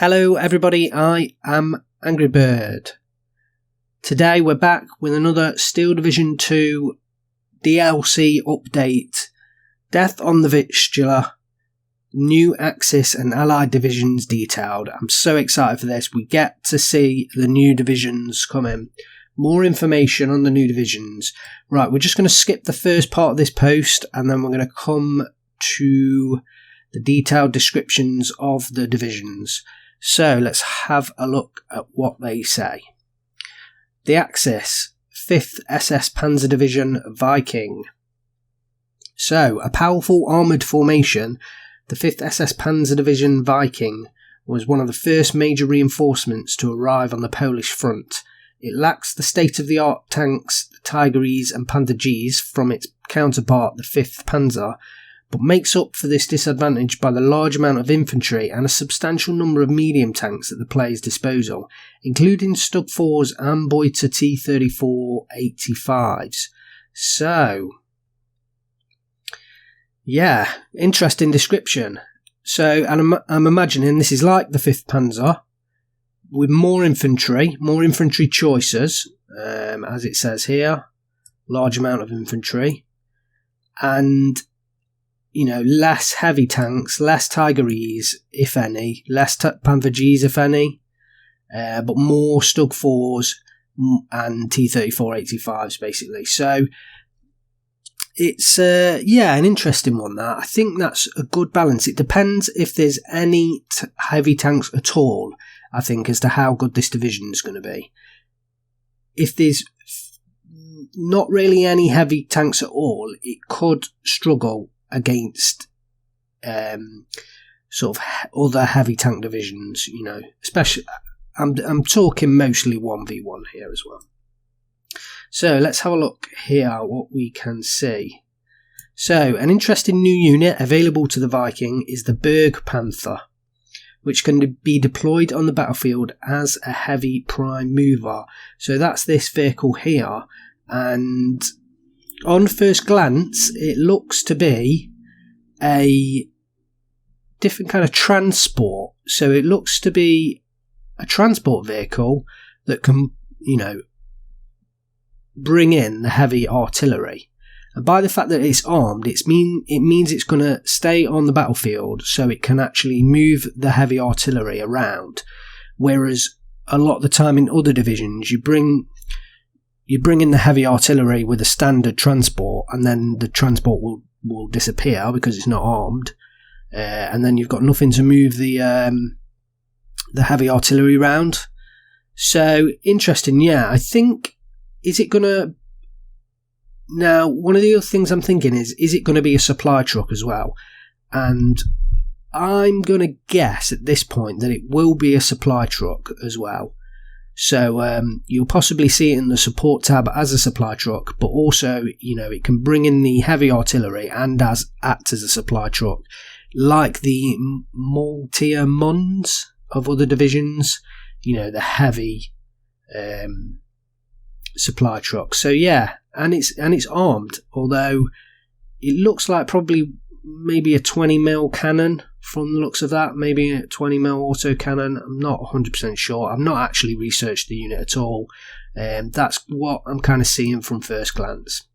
Hello everybody, I am AngryBird. Today we're back with another Steel Division 2 DLC update. Death on the Vistula, new Axis and Allied divisions detailed. I'm so excited for this. We get to see the new divisions come in. More information on the new divisions. Right, we're just going to skip the first part of this post and then we're going to come to the detailed descriptions of the divisions. So let's have a look at what they say. The Axis, 5th SS Panzer Division Viking. So, a powerful armoured formation, the 5th SS Panzer Division Viking was one of the first major reinforcements to arrive on the Polish front. It lacks the state-of-the-art tanks, the Tiger E's and Panther G's from its counterpart, the 5th Panzer, but makes up for this disadvantage by the large amount of infantry and a substantial number of medium tanks at the player's disposal, including Stug 4s and Boita T-34-85s. So, yeah, interesting description. So, and I'm imagining this is like the 5th Panzer, with more infantry choices, as it says here, large amount of infantry, and less heavy tanks, less Tiger E's, if any, less Panther G's, if any, but more Stug 4s and T-34-85s, basically. So, it's, an interesting one, that. I think that's a good balance. It depends if there's any heavy tanks at all, I think, as to how good this division is going to be. If there's not really any heavy tanks at all, it could struggle against sort of other heavy tank divisions, especially I'm talking mostly 1v1 here as well. So let's have a look here what we can see. So an interesting new unit available to the Viking is the Berg Panther, which can be deployed on the battlefield as a heavy prime mover. So that's this vehicle here, and on first glance, it looks to be a different kind of transport. So it looks to be a transport vehicle that can, bring in the heavy artillery. And by the fact that it's armed, it means it's going to stay on the battlefield, so it can actually move the heavy artillery around. Whereas a lot of the time in other divisions, you bring in the heavy artillery with a standard transport, and then the transport will disappear because it's not armed, and then you've got nothing to move the heavy artillery around. So interesting, yeah. I think, is it going to... Now, one of the other things I'm thinking is it going to be a supply truck as well? And I'm going to guess at this point that it will be a supply truck as well. So you'll possibly see it in the support tab as a supply truck, but also, it can bring in the heavy artillery and act as a supply truck, like the Maltia Mons of other divisions, the heavy supply truck. So yeah, and it's armed, although it looks like probably maybe a 20mm cannon from the looks of that, maybe a 20mm auto cannon. I'm not 100% sure. I've not actually researched the unit at all. That's what I'm kind of seeing from first glance.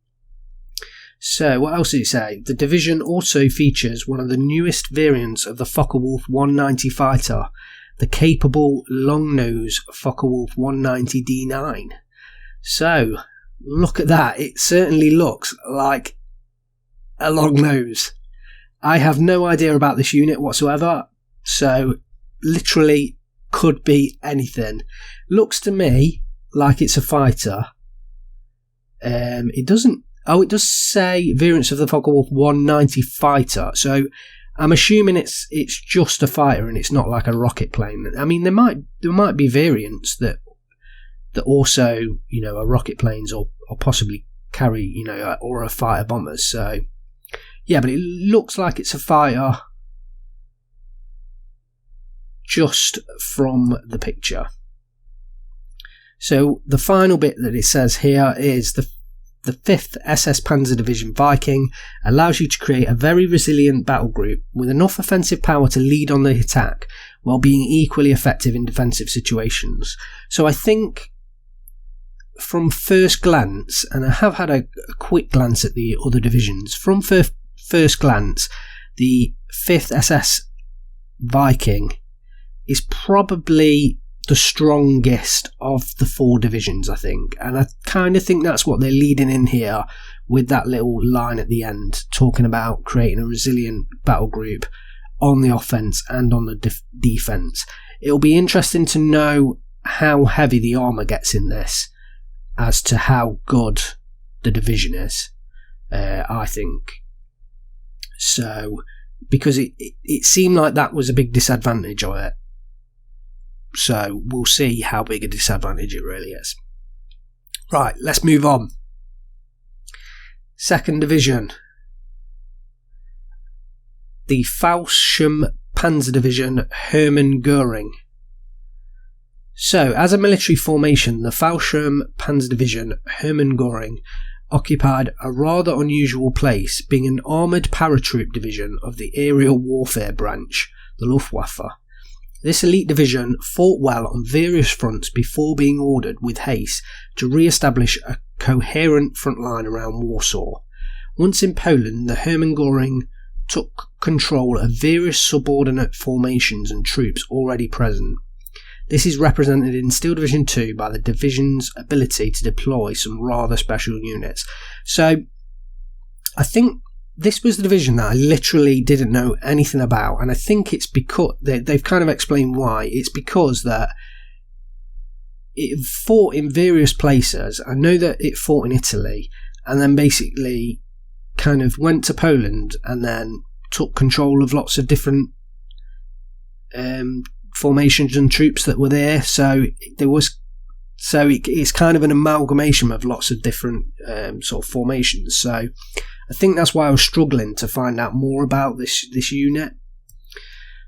So what else did it say? The division also features one of the newest variants of the Focke-Wulf 190 fighter, the capable long-nose Focke-Wulf 190 D9. So look at that. It certainly looks like a long nose. I have no idea about this unit whatsoever, so literally could be anything. Looks to me like it's a fighter. It doesn't... Oh, it does say variants of the Focke-Wulf 190 fighter, so I'm assuming it's just a fighter and it's not like a rocket plane. I mean, there might be variants that also, are rocket planes or possibly carry, or are fighter bombers. So, yeah, but it looks like it's a fighter just from the picture. So the final bit that it says here is the the 5th SS Panzer Division Viking allows you to create a very resilient battle group with enough offensive power to lead on the attack while being equally effective in defensive situations. So I think from first glance, and I have had a quick glance at the other divisions, from first glance, the 5th SS Viking is probably the strongest of the 4 divisions, I think. And I kind of think that's what they're leading in here with that little line at the end, talking about creating a resilient battle group on the offense and on the defense. It'll be interesting to know how heavy the armor gets in this as to how good the division is, I think. So, because it seemed like that was a big disadvantage of it. So we'll see how big a disadvantage it really is. Right, let's move on. 2nd Division. The Fallschirm Panzer Division Hermann Göring. So, as a military formation, the Fallschirm Panzer Division Hermann Göring occupied a rather unusual place, being an armoured paratroop division of the aerial warfare branch, the Luftwaffe. This elite division fought well on various fronts before being ordered with haste to re-establish a coherent front line around Warsaw. Once in Poland, the Hermann Göring took control of various subordinate formations and troops already present. This is represented in Steel Division 2 by the division's ability to deploy some rather special units. So, I think this was the division that I literally didn't know anything about, and I think it's because they've kind of explained why. It's because that it fought in various places. I know that it fought in Italy, and then basically kind of went to Poland, and then took control of lots of different formations and troops that were there. So it's kind of an amalgamation of lots of different sort of formations. So I think that's why I was struggling to find out more about this unit.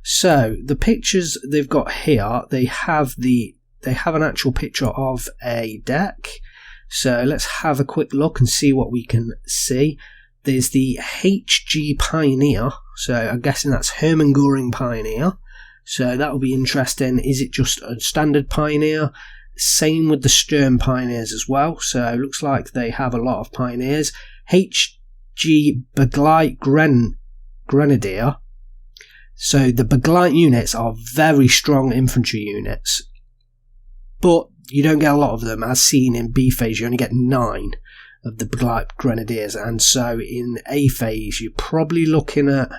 So the pictures they've got here, they have an actual picture of a deck. So let's have a quick look and see what we can see. There's the HG Pioneer, so I'm guessing that's Hermann Göring Pioneer. So that will be interesting. Is it just a standard Pioneer? Same with the Sturm Pioneers as well. So it looks like they have a lot of Pioneers. HG Begleit Grenadier. So the Begleit units are very strong infantry units, but you don't get a lot of them. As seen in B phase, you only get 9 of the Begleit Grenadiers, and so in A phase you're probably looking at,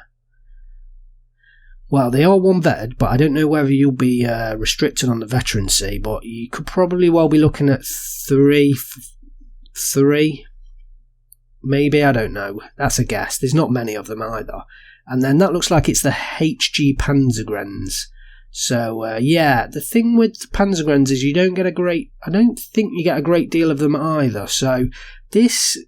well, they are 1 vetted, but I don't know whether you'll be restricted on the veterancy, but you could probably well be looking at 3 maybe, I don't know, that's a guess. There's not many of them either. And then that looks like it's the HG Panzergrenz. So yeah, the thing with Panzergrenz is you don't get I don't think you get a great deal of them either. So this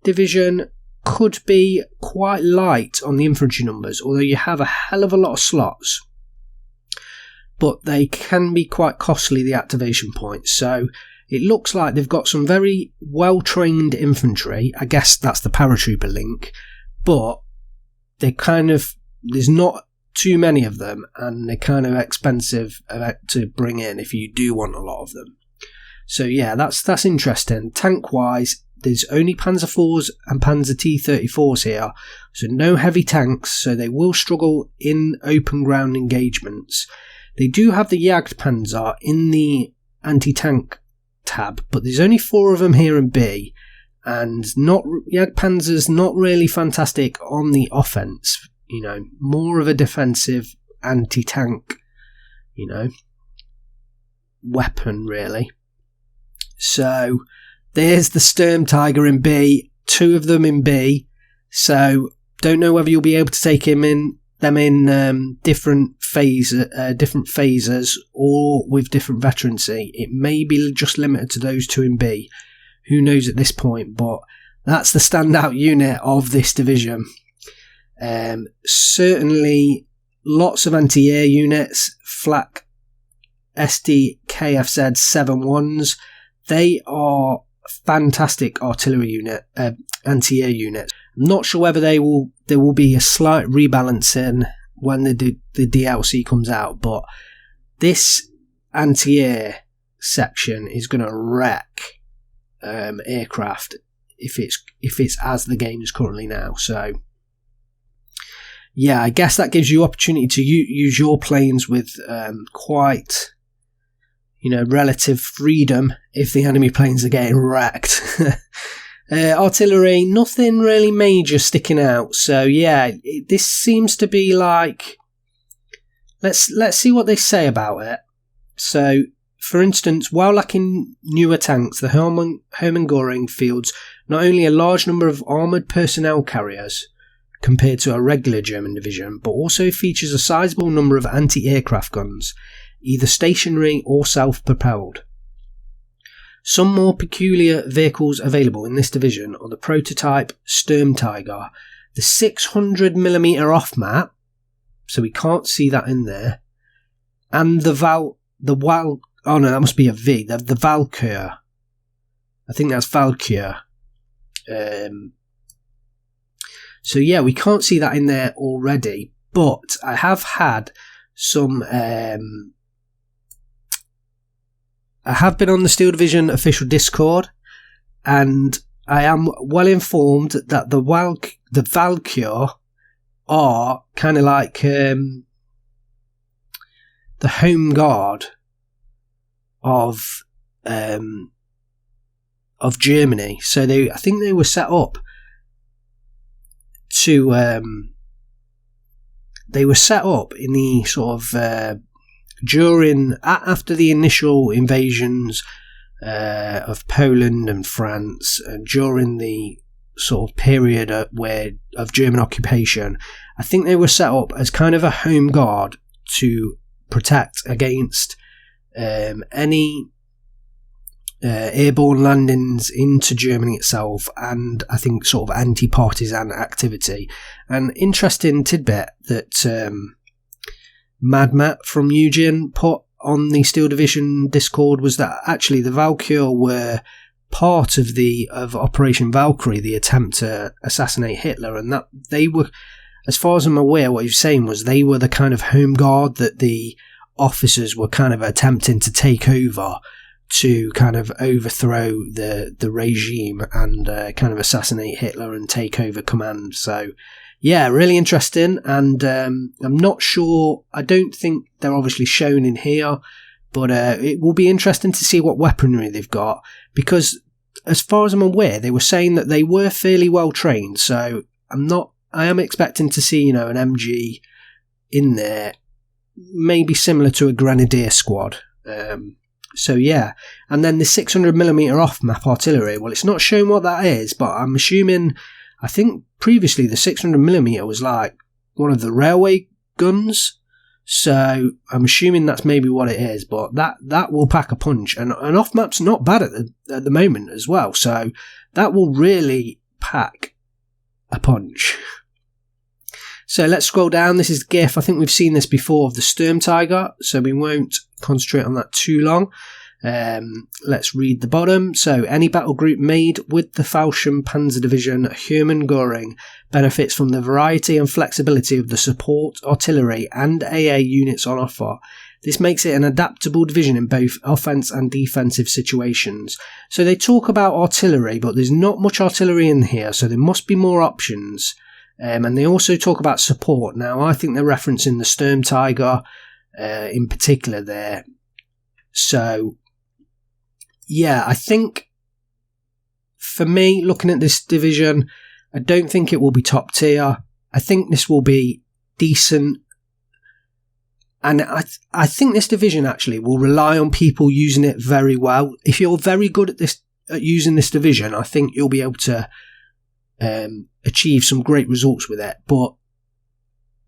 division could be quite light on the infantry numbers, although you have a hell of a lot of slots. But they can be quite costly, the activation points. So it looks like they've got some very well-trained infantry. I guess that's the paratrooper link. But there's not too many of them, and they're kind of expensive to bring in if you do want a lot of them. So yeah, that's interesting. Tank-wise, there's only Panzer IVs and Panzer T-34s here, so no heavy tanks, so they will struggle in open ground engagements. They do have the Jagdpanzer in the anti-tank tab, but there's only 4 of them here in B, and Jagdpanzer's not really fantastic on the offense, more of a defensive anti-tank, weapon really. So there's the Sturm Tiger in B, 2 of them in B, so don't know whether you'll be able to take them in different phases or with different veterancy. It may be just limited to those 2 in B. Who knows at this point, but that's the standout unit of this division. Certainly lots of anti-air units, Flak SDKFZ 7-1s. They are fantastic artillery unit, anti-air units. I'm not sure whether there will be a slight rebalancing when the DLC comes out, but this anti-air section is going to wreck aircraft if it's as the game is currently now. So yeah, I guess that gives you opportunity to use your planes with quite, relative freedom if the enemy planes are getting wrecked. Artillery, nothing really major sticking out. So yeah, this seems to be like, let's see what they say about it. So, for instance, while lacking newer tanks, the Hermann Göring fields not only a large number of armoured personnel carriers compared to a regular German division, but also features a sizable number of anti-aircraft guns, either stationary or self-propelled. Some more peculiar vehicles available in this division are the prototype Sturmtiger, the 600mm off-map, so we can't see that in there, and the Valkyr. I think that's Valkyr. So yeah, we can't see that in there already, but I have had some... I have been on the Steel Division official Discord, and I am well informed that the Valkyr are kind of like the home guard of Germany. So I think they were set up to they were set up in the sort of after the initial invasions of Poland and France, and during the sort of period of German occupation, I think they were set up as kind of a home guard to protect against any airborne landings into Germany itself, and I think sort of anti-partisan activity. An interesting tidbit that Mad Matt from Eugene put on the Steel Division Discord was that actually the Valkyr were part of Operation Valkyrie, the attempt to assassinate Hitler, and that they were, as far as I'm aware, what he was saying was they were the kind of home guard that the officers were kind of attempting to take over to kind of overthrow the regime and kind of assassinate Hitler and take over command. So yeah, really interesting, and I'm not sure, I don't think they're obviously shown in here, but it will be interesting to see what weaponry they've got, because as far as I'm aware, they were saying that they were fairly well trained, so I am expecting to see, an MG in there, maybe similar to a Grenadier squad. So yeah, and then the 600mm off-map artillery, well, it's not shown what that is, but I'm assuming, I think previously the 600mm was like one of the railway guns, so I'm assuming that's maybe what it is, but that will pack a punch, and off-map's not bad at the moment as well, so that will really pack a punch. So let's scroll down. This is GIF. I think we've seen this before of the Sturmtiger, so we won't concentrate on that too long. Let's read the bottom. So, any battle group made with the Fallschirm Panzer Division Hermann Göring benefits from the variety and flexibility of the support, artillery and AA units on offer. This makes it an adaptable division in both offence and defensive situations. So they talk about artillery, but there's not much artillery in here, so there must be more options. And they also talk about support. Now, I think they're referencing the Sturmtiger in particular there. So, yeah, I think for me, looking at this division, I don't think it will be top tier. I think this will be decent. And I think this division actually will rely on people using it very well. If you're very good at using this division, I think you'll be able to achieve some great results with it, but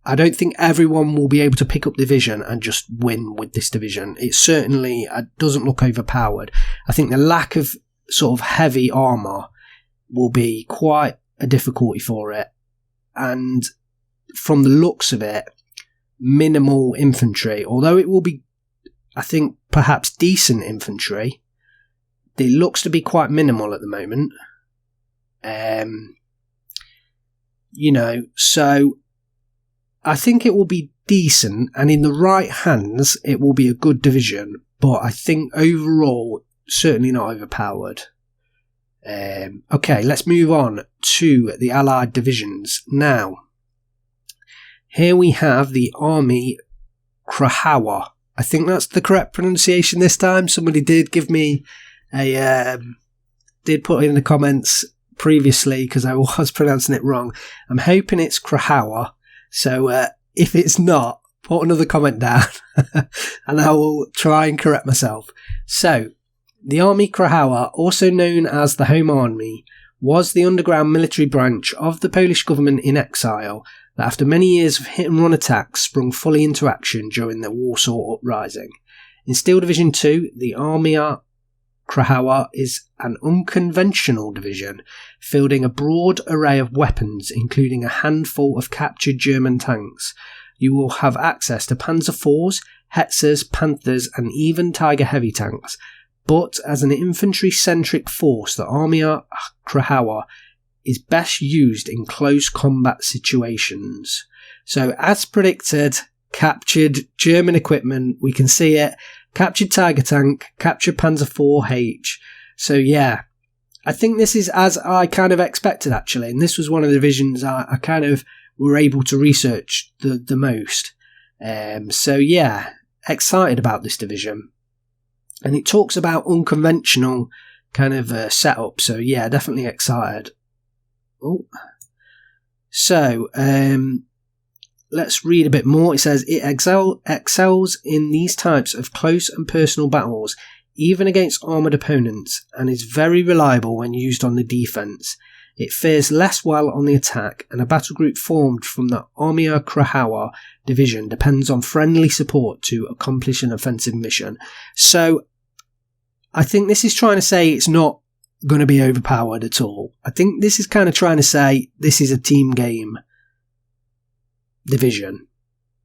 I don't think everyone will be able to pick up the division and just win with this division. It certainly doesn't look overpowered. I think the lack of sort of heavy armour will be quite a difficulty for it, and from the looks of it, minimal infantry, although it will be, I think, perhaps decent infantry, It looks to be quite minimal at the moment. So I think it will be decent, and in the right hands, it will be a good division. But I think overall, certainly not overpowered. Okay, let's move on to the Allied divisions. Now, here we have the Army Krajowa. I think that's the correct pronunciation this time. Somebody did give me did put in the comments previously because I was pronouncing it wrong. I'm hoping it's Krajowa. So if it's not, put another comment down and I will try and correct myself. So, the Army Krajowa, also known as the Home Army, was the underground military branch of the Polish government in exile that after many years of hit-and-run attacks sprung fully into action during the Warsaw Uprising. In Steel Division 2, the Army Krajowa is an unconventional division, fielding a broad array of weapons, including a handful of captured German tanks. You will have access to Panzer IVs, Hetzers, Panthers, and even Tiger heavy tanks. But as an infantry-centric force, the Army Krajowa is best used in close combat situations. So, as predicted, captured German equipment, we can see it. Captured Tiger tank, captured Panzer IV-H. So yeah, I think this is as I kind of expected actually, and this was one of the divisions I kind of were able to research the most. So yeah, excited about this division. And it talks about unconventional kind of setup, so yeah, definitely excited. Oh, so let's read a bit more. It says, it excels in these types of close and personal battles, even against armoured opponents, and is very reliable when used on the defence. It fares less well on the attack, and a battle group formed from the Army Krajowa division depends on friendly support to accomplish an offensive mission. So, I think this is trying to say it's not going to be overpowered at all. I think this is kind of trying to say this is a team game division.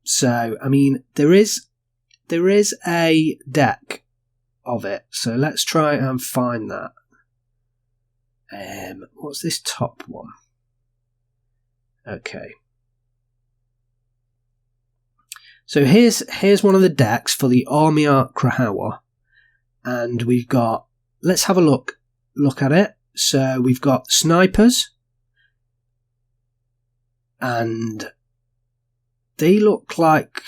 So, I mean, there is a deck of it. So let's try and find that. What's this top one? Okay. So here's one of the decks for the Army Krajowa, and we've got. Let's have a look at it. So we've got snipers, and they look like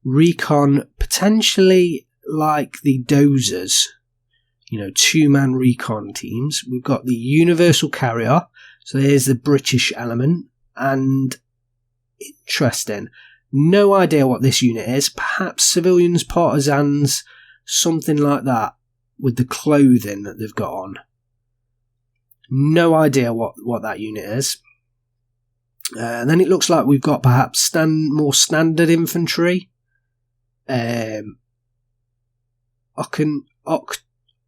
recon, potentially like the dozers, 2-man recon teams. We've got the Universal Carrier, so there's the British element, and interesting. No idea what this unit is. Perhaps civilians, partisans, something like that, with the clothing that they've got on. No idea what that unit is. And then it looks like we've got perhaps more standard infantry.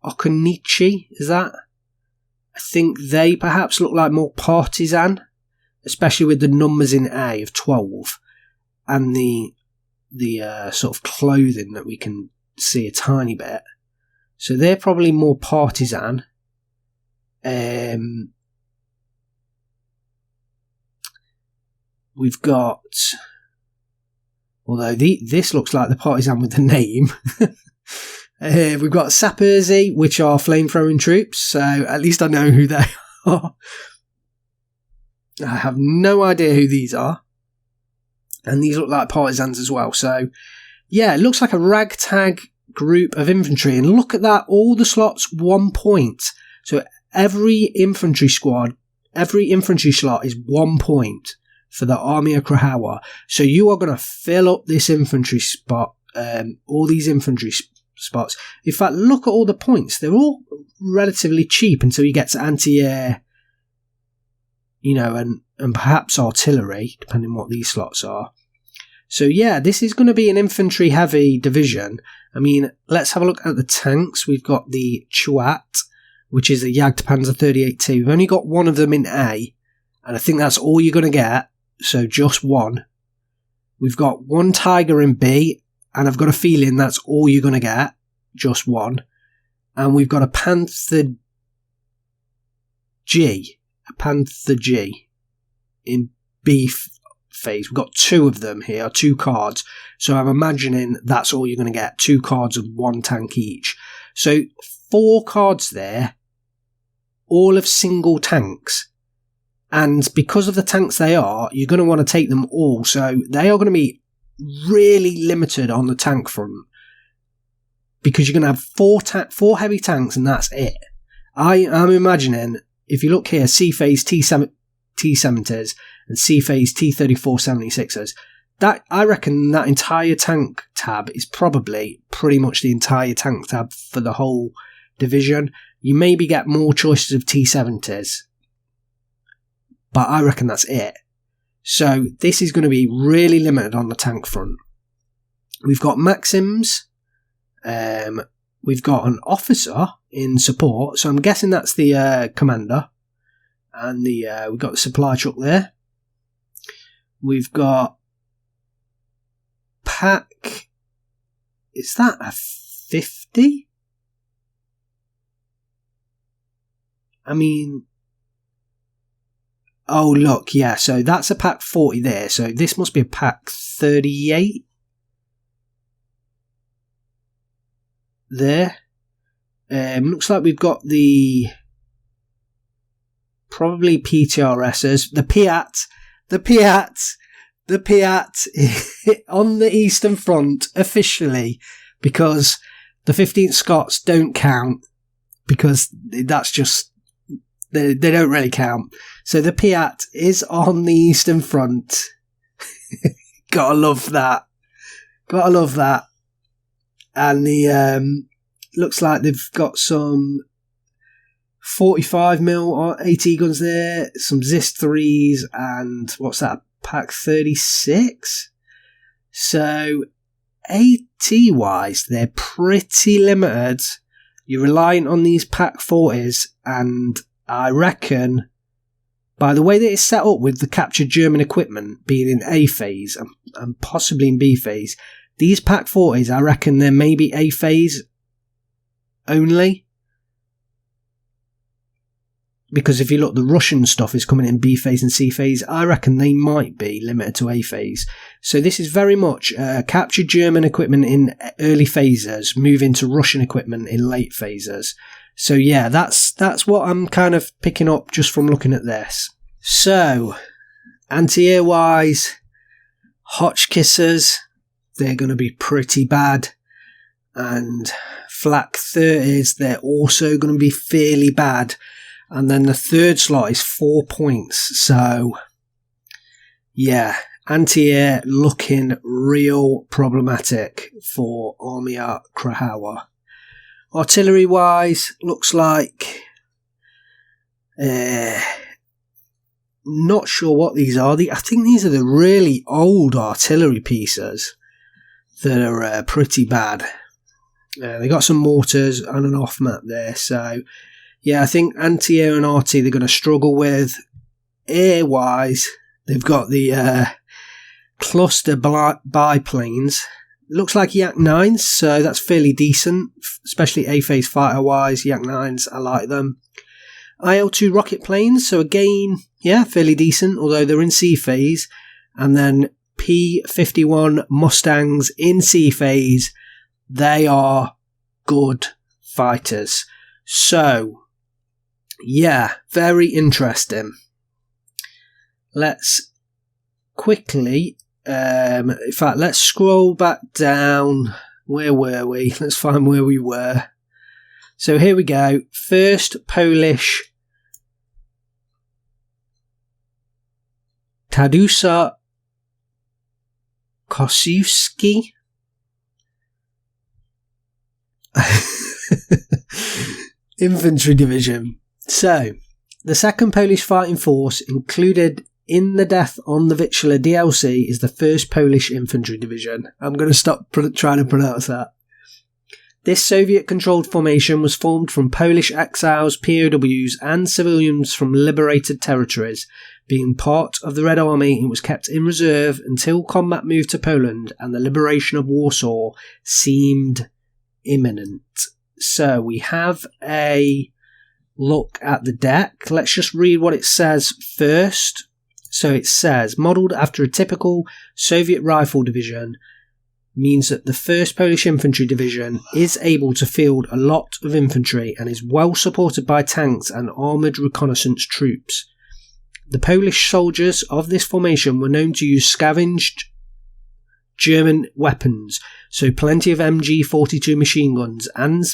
Okonichi, is that? I think they perhaps look like more partisan, especially with the numbers in A of 12 and the sort of clothing that we can see a tiny bit. So they're probably more partisan. We've got, although this looks like the partisan with the name. We've got Sappersi, which are flame-throwing troops, so at least I know who they are. I have no idea who these are. And these look like partisans as well. So, yeah, it looks like a ragtag group of infantry. And look at that, all the slots 1 point. So every infantry slot is 1 point for the Army of Krajowa. So you are going to fill up this infantry spot, all these infantry spots. In fact, look at all the points. They're all relatively cheap until you get to anti-air, and perhaps artillery, depending on what these slots are. So yeah, this is going to be an infantry-heavy division. I mean, let's have a look at the tanks. We've got the Chwat, which is a Jagdpanzer 38T. We've only got one of them in A, and I think that's all you're going to get. So just one. We've got one Tiger in B, and I've got a feeling that's all you're going to get. Just one. and we've got a Panther G in B phase. We've got 2 of them here, 2 cards. So I'm imagining that's all you're going to get, 2 cards of 1 tank each. So 4 cards there, all of single tanks. And because of the tanks they are, you're going to want to take them all. So they are going to be really limited on the tank front, because you're going to have 4 heavy tanks and that's it. I'm imagining, if you look here, C-phase T70s and C-phase T3476s, that, I reckon that entire tank tab is probably pretty much the entire tank tab for the whole division. You maybe get more choices of T70s, but I reckon that's it. So this is going to be really limited on the tank front. We've got Maxims. We've got an officer in support, so I'm guessing that's the commander. And we've got the supply truck there. We've got pack. Is that a 50? I mean, oh look, yeah. So that's a pack 40 there. So this must be a pack 38 there. Looks like we've got the probably PTRSs, the Piat on the Eastern Front officially, because the 15th Scots don't count, because that's just, they don't really count. So the Piat is on the Eastern Front. Gotta love that. And the looks like they've got some 45mm AT guns there, some Zist 3s, and what's that, pack 36? So AT wise, they're pretty limited. You're reliant on these pack 40s, and I reckon by the way that it's set up with the captured German equipment being in A phase and possibly in B phase, these pack 40s, I reckon they're maybe A phase only. Because if you look, the Russian stuff is coming in B phase and C phase. I reckon they might be limited to A phase. So this is very much captured German equipment in early phases, moving to Russian equipment in late phases. So yeah, that's what I'm kind of picking up just from looking at this. So, anti-air wise, Hotchkissers, they're going to be pretty bad. And Flak 30s, they're also going to be fairly bad. And then the third slot is 4 points. So, yeah, anti-air looking real problematic for Armia Krakowa. Artillery-wise, looks like... not sure what these are. I think these are the really old artillery pieces that are pretty bad. They got some mortars and an off-map there, so... yeah, I think anti-air and RT they're going to struggle with. Air-wise, they've got the cluster biplanes. Looks like Yak 9s, so that's fairly decent, especially A-phase fighter-wise. Yak 9s, I like them. IL-2 rocket planes, so again, yeah, fairly decent, although they're in C-phase. And then P-51 Mustangs in C-phase, they are good fighters. So... yeah, very interesting. Let's quickly, in fact, let's scroll back down. Where were we? Let's find where we were. So here we go. First Polish Tadeusz Kosiewski. Infantry Division. So, the 2nd Polish Fighting Force, included in the Death on the Vistula DLC, is the 1st Polish Infantry Division. I'm going to stop trying to pronounce that. This Soviet-controlled formation was formed from Polish exiles, POWs, and civilians from liberated territories. Being part of the Red Army, it was kept in reserve until combat moved to Poland and the liberation of Warsaw seemed imminent. So we have a look at the deck. Let's just read what it says first. So it says, modelled after a typical Soviet rifle division, means that the 1st Polish Infantry Division is able to field a lot of infantry and is well supported by tanks and armoured reconnaissance troops. The Polish soldiers of this formation were known to use scavenged German weapons, so plenty of MG-42 machine guns and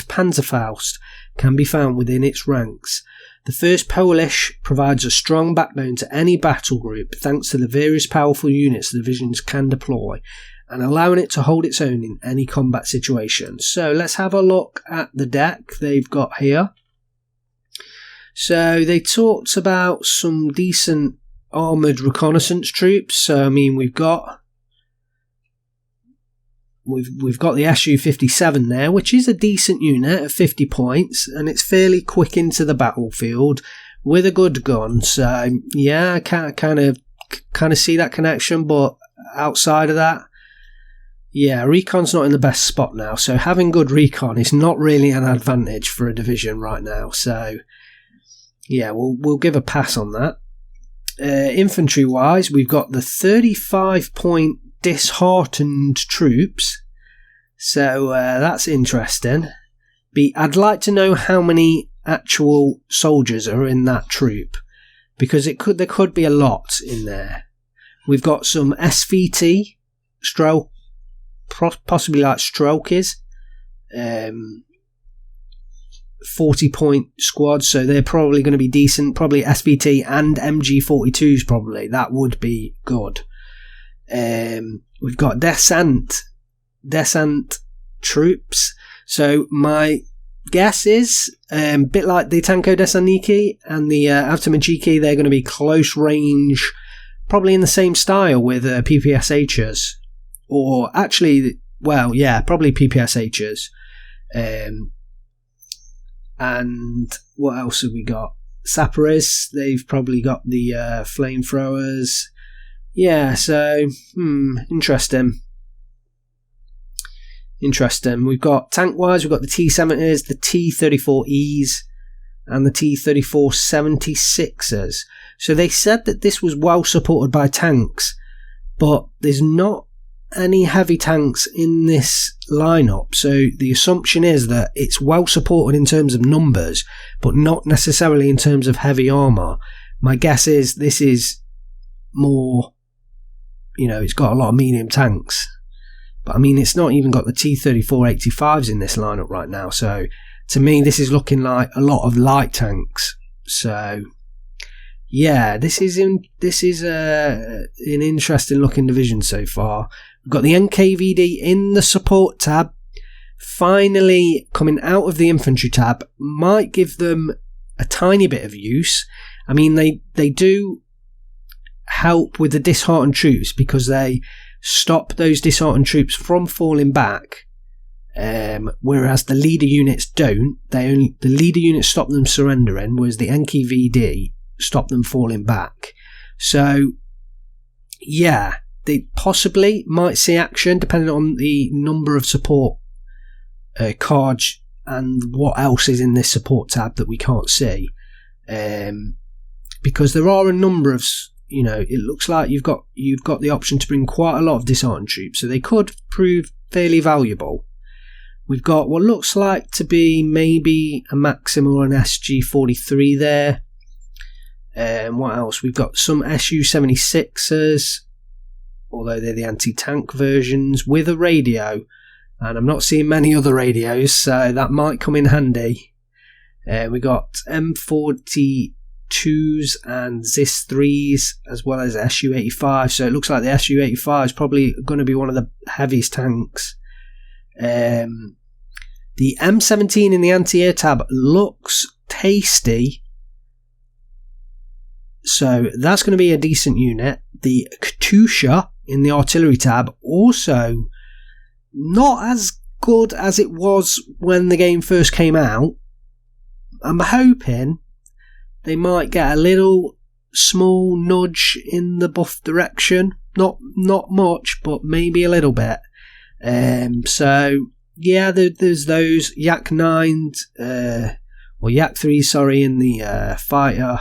Panzerfaust can be found within its ranks. The 1st Polish provides a strong backbone to any battle group thanks to the various powerful units the divisions can deploy, and allowing it to hold its own in any combat situation. So let's have a look at the deck they've got here. So they talked about some decent armoured reconnaissance troops. So I mean we've got the Su-57 there, which is a decent unit at 50 points, and it's fairly quick into the battlefield with a good gun. So yeah, I kind of see that connection, but outside of that, yeah, recon's not in the best spot now. So having good recon is not really an advantage for a division right now. So yeah, we'll give a pass on that. Infantry wise, we've got the 35-point disheartened troops, so that's interesting. I'd like to know how many actual soldiers are in that troop, because there could be a lot in there. We've got some SVT, possibly like Strelkis, 40-point squads, so they're probably going to be decent. Probably SVT and MG-42s, probably. That would be good. We've got descent troops. So my guess is, a bit like the Tanko Desantniki and the Automachiki, they're going to be close range, probably in the same style with PPSHs. Or actually, well, yeah, probably PPSHs. And what else have we got? Sappers, they've probably got the flamethrowers. Yeah, so, interesting. We've got tank-wise, we've got the T-70s, the T-34Es, and the T-34-76s. So they said that this was well supported by tanks, but there's not any heavy tanks in this lineup. So the assumption is that it's well supported in terms of numbers, but not necessarily in terms of heavy armour. My guess is this is more, it's got a lot of medium tanks. But I mean, it's not even got the T-34-85s in this lineup right now. So to me, this is looking like a lot of light tanks. So yeah, this is an interesting looking division so far. We've got the NKVD in the support tab, finally coming out of the infantry tab. Might give them a tiny bit of use. I mean, they do help with the disheartened troops because they stop those disheartened troops from falling back, whereas the leader units don't. The leader units stop them surrendering, whereas the NKVD stop them falling back. So yeah, they possibly might see action depending on the number of support cards and what else is in this support tab that we can't see, because there are a number of, it looks like you've got the option to bring quite a lot of disheartened troops, so they could prove fairly valuable. We've got what looks like to be maybe a Maxim or an SG-43 there. What else? We've got some Su-76s, although they're the anti-tank versions, with a radio, and I'm not seeing many other radios, so that might come in handy. We got M42s and ZIS-3s, as well as Su-85, so it looks like the Su-85 is probably going to be one of the heaviest tanks. The M17 in the anti-air tab looks tasty, so that's going to be a decent unit. The Katusha in the artillery tab, also not as good as it was when the game first came out. I'm hoping they might get a little small nudge in the buff direction. Not much, but maybe a little bit. So yeah, there's those Yak 9s, or Yak 3s, sorry, in the fighter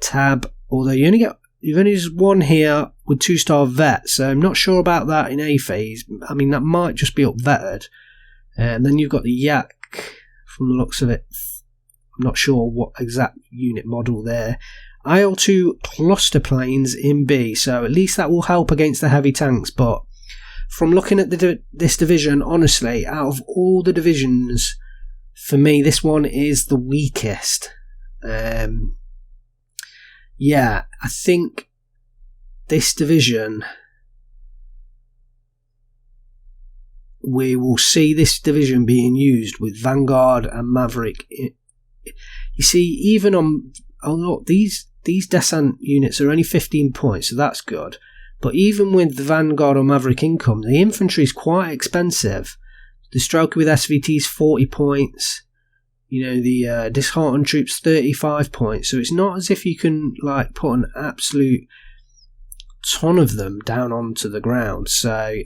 tab. Although you've only just one here with 2-star vet, so I'm not sure about that in A phase. I mean, that might just be up vetted. And then you've got the Yak, from the looks of it. I'm not sure what exact unit model there. IL-2 cluster planes in B, so at least that will help against the heavy tanks. But from looking at this division, honestly, out of all the divisions, for me, this one is the weakest. Yeah, I think this division, we will see this division being used with Vanguard and Maverick. You see, even on, oh look, these descent units are only 15 points, so that's good. But even with the Vanguard or Maverick income, the infantry is quite expensive. The Stroker with SVT is 40 points. The disheartened troops 35 points. So it's not as if you can like put an absolute ton of them down onto the ground. So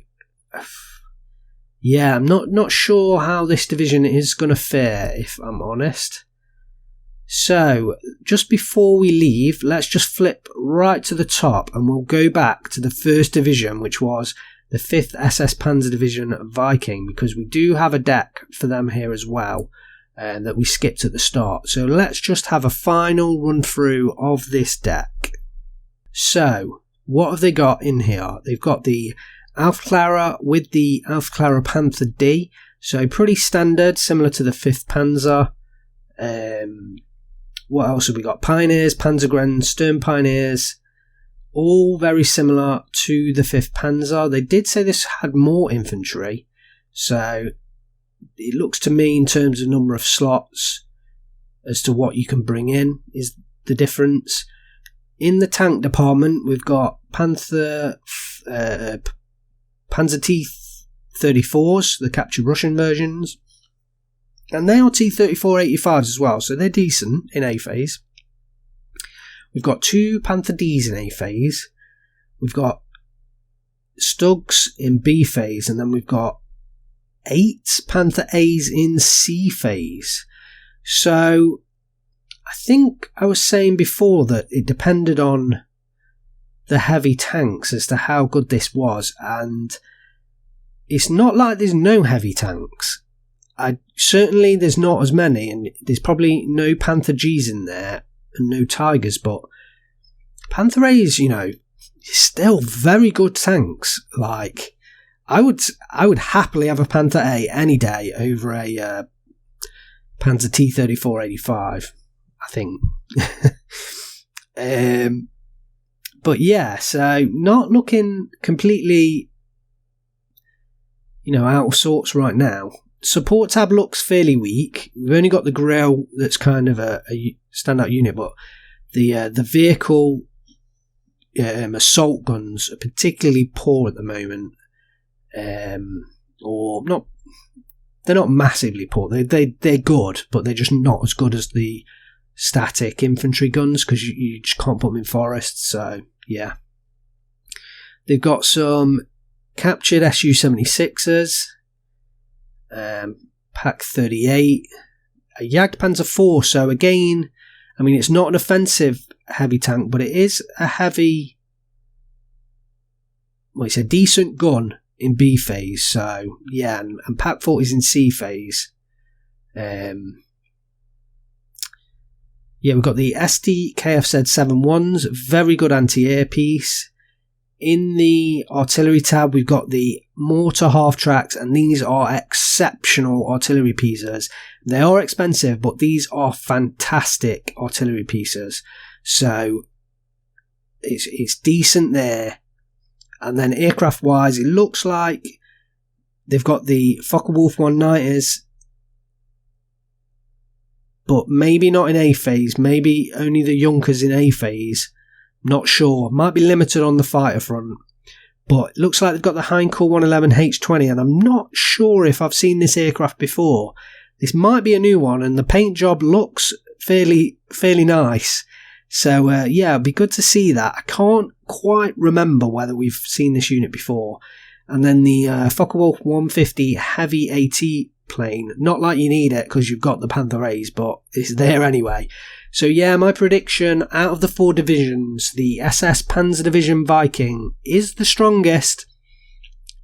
yeah, I'm not sure how this division is going to fare, if I'm honest. So, just before we leave, let's just flip right to the top and we'll go back to the first division, which was the 5th SS Panzer Division Viking, because we do have a deck for them here as well that we skipped at the start. So, let's just have a final run through of this deck. So, what have they got in here? They've got the Alpha Clara with the Alpha Clara Panther D, so pretty standard, similar to the 5th Panzer. What else have we got? Pioneers, Panzergren, Sturm Pioneers, all very similar to the 5th Panzer. They did say this had more infantry, so it looks to me in terms of number of slots as to what you can bring in is the difference. In the tank department, we've got Panzer T-34s, the captured Russian versions. And they are T-34-85s as well, so they're decent in A phase. We've got 2 Panther Ds in A phase. We've got Stugs in B phase, and then we've got 8 Panther As in C phase. So I think I was saying before that it depended on the heavy tanks as to how good this was, and it's not like there's no heavy tanks. Certainly there's not as many, and there's probably no Panther Gs in there and no Tigers, but Panther A's, still very good tanks. Like, I would happily have a Panther A any day over a Panzer T-34-85, I think. But yeah, so not looking completely, out of sorts right now. Support tab looks fairly weak. We've only got the Grail that's kind of a standout unit, but the vehicle assault guns are particularly poor at the moment. Or not, they're not massively poor. They're good, but they're just not as good as the static infantry guns because you just can't put them in forests. So yeah, they've got some captured Su-76s. Pack 38, a Jagdpanzer 4, so again, I mean, it's not an offensive heavy tank, but it is a heavy, well, it's a decent gun in B phase, so yeah, and Pack 40 is in C phase. Yeah, we've got the SD KFZ-71s, very good anti-air piece. In the artillery tab, we've got the mortar half-tracks, and these are exceptional artillery pieces. They are expensive, but these are fantastic artillery pieces. So, it's decent there. And then aircraft-wise, it looks like they've got the Focke-Wulf 190s, but maybe not in A phase, maybe only the Junkers in A phase. Not sure. Might be limited on the fighter front. But it looks like they've got the Heinkel 111 H20, and I'm not sure if I've seen this aircraft before. This might be a new one, and the paint job looks fairly nice. So yeah, it'd be good to see that. I can't quite remember whether we've seen this unit before. And then the Focke-Wulf 150 Heavy AT plane. Not like you need it because you've got the Panther A's, but it's there anyway. So yeah, my prediction, out of the 4 divisions, the SS Panzer Division Viking is the strongest.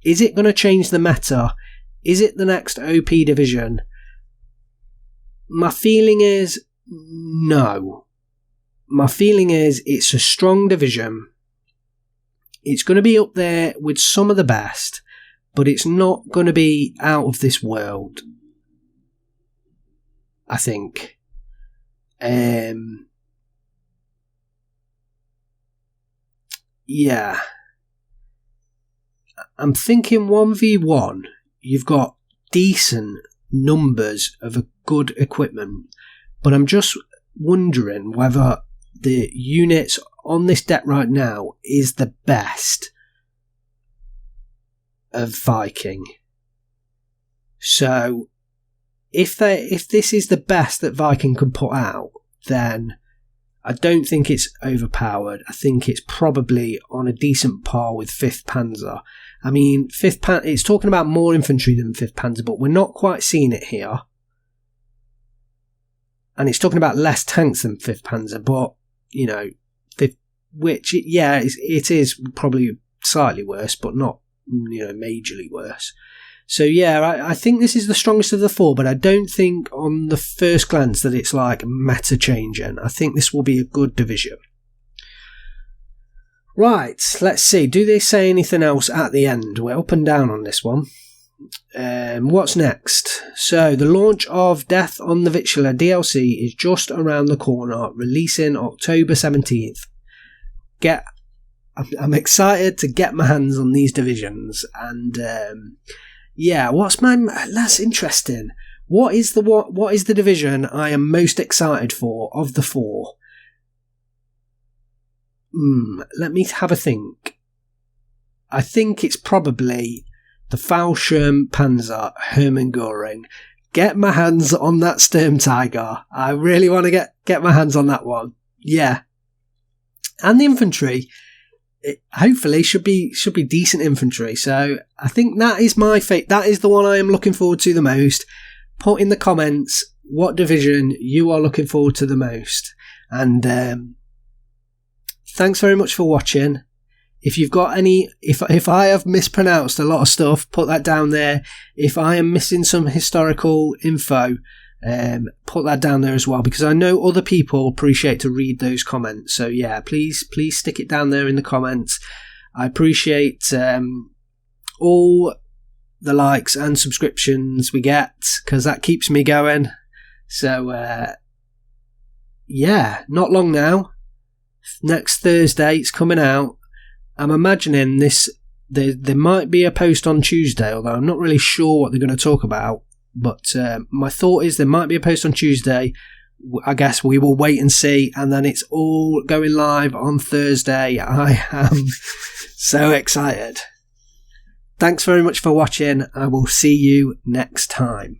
Is it going to change the meta? Is it the next OP division? My feeling is no. My feeling is it's a strong division. It's going to be up there with some of the best, but it's not going to be out of this world, I think. Yeah. I'm thinking 1v1, you've got decent numbers of a good equipment, but I'm just wondering whether the units on this deck right now is the best of Viking. So if this is the best that Viking can put out, then I don't think it's overpowered. I think it's probably on a decent par with 5th Panzer. I mean, it's talking about more infantry than 5th Panzer, but we're not quite seeing it here. And it's talking about less tanks than 5th Panzer, but, you know, it is probably slightly worse, but not, you know, majorly worse. So yeah, I think this is the strongest of the 4, but I don't think on the first glance that it's like meta changing. I think this will be a good division. Right, let's see. Do they say anything else at the end? We're up and down on this one. What's next? So the launch of Death on the Vistula DLC is just around the corner, releasing October 17th. I'm excited to get my hands on these divisions, and yeah, that's interesting. What is the division I am most excited for of the 4? Let me have a think. I think it's probably the Fallschirm Panzer Hermann Göring. Get my hands on that Sturmtiger. I really want to get my hands on that one. Yeah. And the infantry, it hopefully should be decent infantry. So I think that is my fate. That is the one I am looking forward to the most. Put in the comments what division you are looking forward to the most. And thanks very much for watching. If you've got any, if I have mispronounced a lot of stuff, put that down there. If I am missing some historical info, put that down there as well, because I know other people appreciate to read those comments. So yeah, please stick it down there in the comments. I appreciate all the likes and subscriptions we get, because that keeps me going. So yeah, not long now. Next Thursday it's coming out. I'm imagining there might be a post on Tuesday, although I'm not really sure what they're going to talk about. But my thought is there might be a post on Tuesday. I guess we will wait and see, and then it's all going live on Thursday. I am so excited. Thanks very much for watching. I will see you next time.